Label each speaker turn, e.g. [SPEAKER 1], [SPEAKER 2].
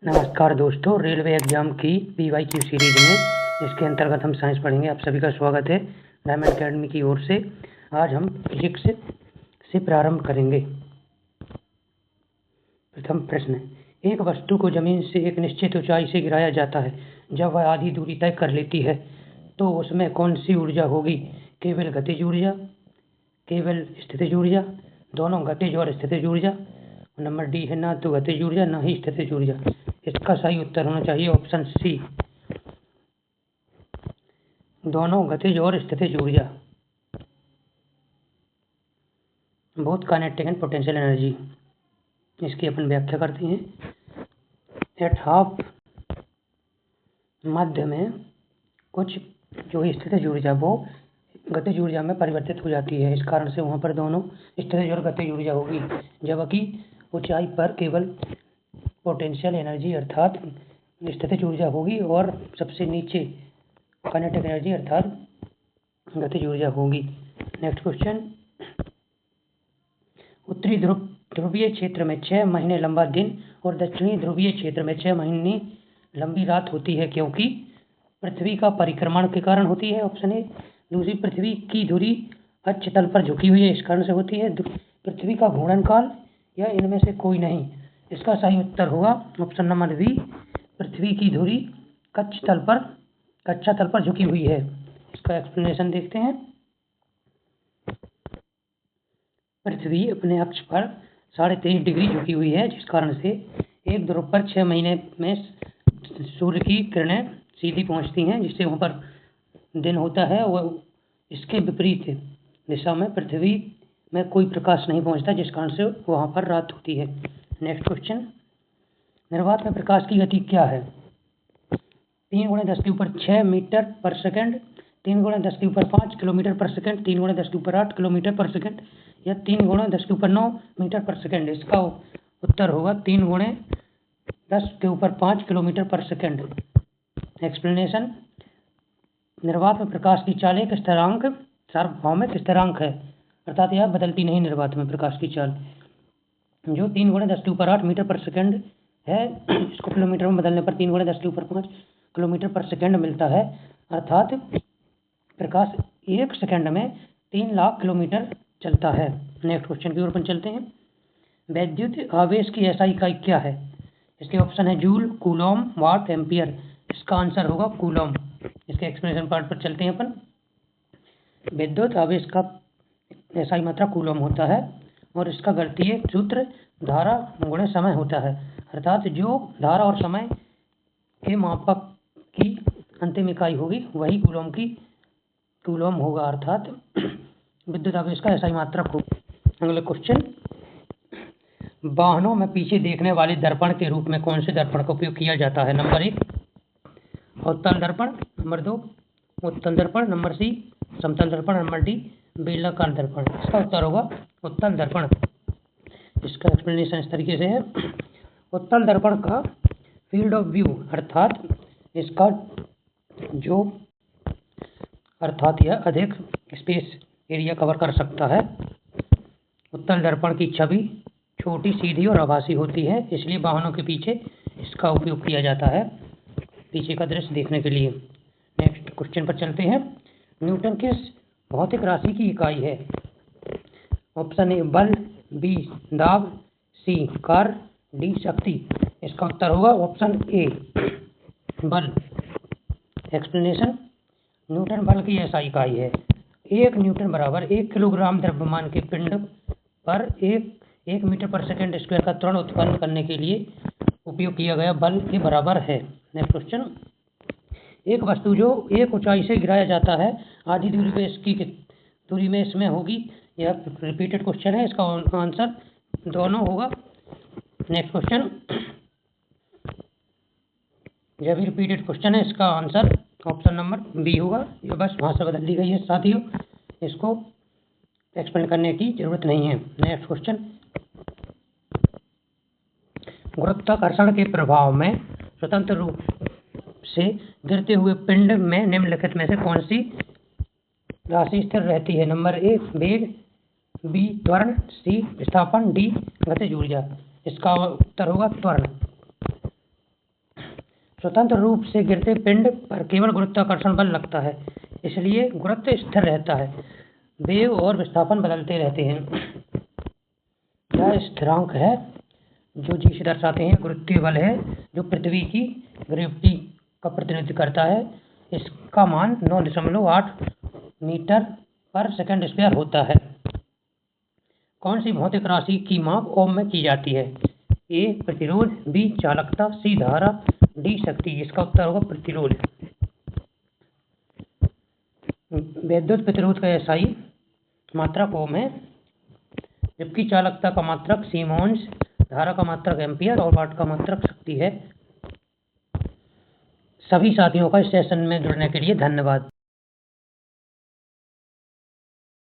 [SPEAKER 1] नमस्कार दोस्तों, railway exam की PYQ सीरीज में इसके अंतर्गत हम साइंस पढ़ेंगे। आप सभी का स्वागत है डायमंड अकेडमी की ओर से। आज हम फिजिक्स से प्रारंभ करेंगे। प्रथम प्रश्न, एक वस्तु को जमीन से एक निश्चित ऊंचाई से गिराया जाता है। जब वह आधी दूरी तय कर लेती है तो उसमें कौन सी ऊर्जा होगी? केवल गतिज ऊर्जा, केवल स्थितिज ऊर्जा, दोनों गतिज और स्थितिज ऊर्जा। नंबर डी है ना तो गतिज ऊर्जा ना ही स्थितिज ऊर्जा। इसका सही उत्तर होना चाहिए ऑप्शन सी, दोनों गतिज और स्थितिज ऊर्जा। Both kinetic and potential energy, इसकी अपन व्याख्या करते हैं। एट हाफ मध्य में कुछ जो स्थितिज ऊर्जा वो गतिज ऊर्जा में परिवर्तित हो जाती है। इस कारण से वहां पर दोनों स्थितिज और गतिज ऊर्जा होगी, जबकि ऊंचाई पर केवल पोटेंशियल एनर्जी अर्थात स्थितिज ऊर्जा होगी और सबसे नीचे काइनेटिक एनर्जी अर्थात गतिज ऊर्जा होगी। नेक्स्ट क्वेश्चन, उत्तरी ध्रुवीय क्षेत्र में 6 महीने लंबा दिन और दक्षिणी ध्रुवीय क्षेत्र में 6 महीने लंबी रात होती है, क्योंकि पृथ्वी का परिक्रमण के कारण होती है। Option A. दूसरी, पृथ्वी की धुरी अक्ष तल पर झुकी हुई है, इस कारण से होती है। पृथ्वी का घूर्णन काल, या इनमें से कोई नहीं। इसका सही उत्तर होगा ऑप्शन नंबर बी, पृथ्वी की धुरी कक्षा तल पर झुकी हुई है। इसका एक्सप्लेनेशन देखते हैं। पृथ्वी अपने अक्ष पर 23.5 डिग्री झुकी हुई है, जिस कारण से एक ध्रुव पर 6 महीने में सूर्य की किरणें सीधी पहुंचती हैं, जिससे वहां पर दिन होता है। वह इसके विपरीत दिशा में पृथ्वी में कोई प्रकाश नहीं पहुंचता, जिस कारण से वहां पर रात होती है। नेक्स्ट क्वेश्चन, निर्वात में प्रकाश की गति क्या है? 3×10⁶ मीटर पर सेकंड, 3×10⁵ किलोमीटर पर सेकंड, 3×10⁸ किलोमीटर पर सेकंड, या 3×10⁹ मीटर पर सेकंड। इसका उत्तर होगा 3×10⁵ किलोमीटर पर सेकंड। एक्सप्लेनेशन, निर्वात में प्रकाश की चाल एक स्थिरांक सार्वभौमिक स्थिरांक है, अर्थात यह बदलती नहीं। निर्वात में प्रकाश की चाल जो 3×10⁸ मीटर पर सेकंड है, इसको किलोमीटर में बदलने पर 3×10⁵ किलोमीटर पर सेकंड मिलता है, अर्थात प्रकाश 1 सेकंड में 3 लाख किलोमीटर चलता है। नेक्स्ट क्वेश्चन की ओर अपन चलते हैं। वैद्युत आवेश की SI इकाई क्या है? इसके ऑप्शन है जूल, कूलॉम, वाट, एम्पियर। इसका आंसर होगा कूलॉम। इसके एक्सप्लेनेशन पार्ट पर चलते हैं अपन। विद्युत आवेश का SI मात्रा कूलॉम होता है और इसका गणितीय सूत्र धारा गुणे समय होता है, अर्थात जो धारा और समय के मापक की अंतिम इकाई होगी वही कूलॉम होगा, अर्थात विद्युत आवेश का SI मात्रक होगा। अगला क्वेश्चन, वाहनों में पीछे देखने वाले दर्पण के रूप में कौन से दर्पण का उपयोग किया जाता है? नंबर 1 अवतल दर्पण, नंबर 2 उत्तल दर्पण, नंबर सी समतल दर्पण, नंबर डी बेलनाकार दर्पण। इसका उत्तर होगा उत्तल दर्पण। इसका एक्सप्लेनेशन इस तरीके से है। उत्तल दर्पण का फील्ड ऑफ व्यू अर्थात यह अधिक स्पेस एरिया कवर कर सकता है। उत्तल दर्पण की छवि छोटी, सीधी और आभासी होती है, इसलिए वाहनों के पीछे इसका उपयोग किया जाता है पीछे का दृश्य देखने के लिए। नेक्स्ट क्वेश्चन पर चलते हैं। न्यूटन किस भौतिक राशि की इकाई है? ऑप्शन ए बल, बी दाब, सी कार्य, डी शक्ति। इसका उत्तर होगा ऑप्शन ए बल। एक्सप्लेनेशन, न्यूटन बल की SI इकाई है। 1 न्यूटन बराबर 1 किलोग्राम द्रव्यमान के पिंड पर 1 मीटर पर सेकंड स्क्वायर का त्वरण उत्पन्न करने के लिए उपयोग किया गया बल के बराबर है। नेक्स्ट क्वेश्चन, एक वस्तु जो एक ऊंचाई से गिराया जाता है, आधी दूरी पे इसकी दूरी में इसमें होगी। यह रिपीटेड क्वेश्चन है, इसका आंसर दोनों होगा। नेक्स्ट क्वेश्चन, यह भी रिपीटेड क्वेश्चन है, इसका आंसर ऑप्शन नंबर बी होगा। यह बस भाषा बदल दी गई है साथियों, इसको एक्सप्लेन करने की जरूरत नहीं है। नेक्स्ट क्वेश्चन, गुरुत्वाकर्षण के प्रभाव में स्वतंत्र रूप से गिरते हुए पिंड में निम्नलिखित में से कौन सी राशि स्थिर रहती है? नंबर ए वेग, बी त्वरण, सी विस्थापन, डी गतिज ऊर्जा। इसका उत्तर होगा त्वरण। स्वतंत्र रूप से गिरते पिंड पर केवल गुरुत्वाकर्षण बल लगता है, इसलिए गुरुत्व स्थिर रहता है। वेग और विस्थापन बदलते रहते हैं। यह स्थिरांक है जो जी से दर्शाते हैं। गुरुत्वीय बल है जो पृथ्वी की ग्रेविटी का प्रतिनिधित्व करता है। इसका मान 9.8 मीटर पर सेकंड स्क्वायर होता है। कौन सी भौतिक राशि की माप ओम में की जाती है? ए प्रतिरोध, बी चालकता, सी धारा, डी शक्ति। इसका उत्तर होगा प्रतिरोध। विद्युत प्रतिरोध का एसआई मात्रक ओम है, जबकि चालकता का मात्रक सीमेंस, धारा का मात्रक एम्पियर और वाट का मात्रक शक्ति है। सभी साथियों का इस सेशन में जुड़ने के लिए धन्यवाद।